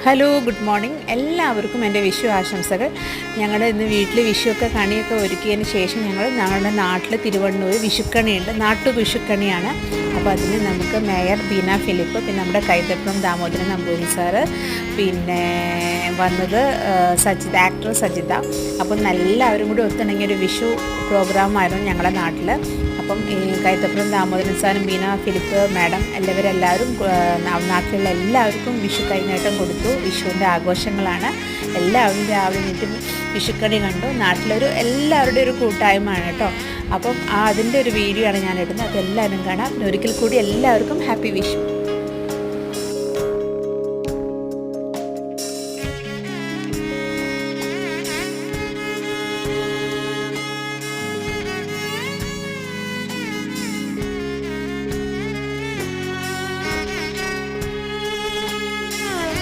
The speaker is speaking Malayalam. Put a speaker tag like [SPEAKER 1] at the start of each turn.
[SPEAKER 1] Hello, good morning. എല്ലാവർക്കും എൻ്റെ വിഷു ആശംസകൾ. ഞങ്ങളുടെ ഇന്ന് വീട്ടിൽ വിഷുവൊക്കെ കണിയൊക്കെ ഒരുക്കിയതിന് ശേഷം ഞങ്ങളുടെ നാട്ടിൽ തിരുവണ്ണൂർ വിഷുക്കണിയുണ്ട്. വിഷുക്കണിയാണ്. അപ്പോൾ അതിന് നമുക്ക് മേയർ ബീന ഫിലിപ്പ്, പിന്നെ നമ്മുടെ കൈതപ്രം ദാമോദരൻ നമ്പൂരി സാറ്, പിന്നെ വന്നത് ആക്ടർ സജിത. അപ്പം എല്ലാവരും കൂടി ഒത്തിണങ്ങിയൊരു വിഷു പ്രോഗ്രാമായിരുന്നു ഞങ്ങളുടെ നാട്ടിൽ. അപ്പം ഈ കൈതപ്രം ദാമോദരൻ സാറും ബീന ഫിലിപ്പ് മാഡം എല്ലാവരും നാട്ടിലുള്ള എല്ലാവർക്കും വിഷു കൈനീട്ടം കൊടുത്തു. വിഷുവിൻ്റെ ആഘോഷങ്ങളാണ്. എല്ലാവരും രാവിലെ എണീറ്റ് വിഷുക്കണി കണ്ടു. എല്ലാവരുടെയും ഒരു കൂട്ടായ്മയാണ് കേട്ടോ. അപ്പം അതിൻ്റെ ഒരു വീഡിയോ ആണ് ഞാൻ ഇടുന്നത്. അതെല്ലാവരും കാണാം. ഒരിക്കൽ കൂടി എല്ലാവർക്കും ഹാപ്പി വിഷു.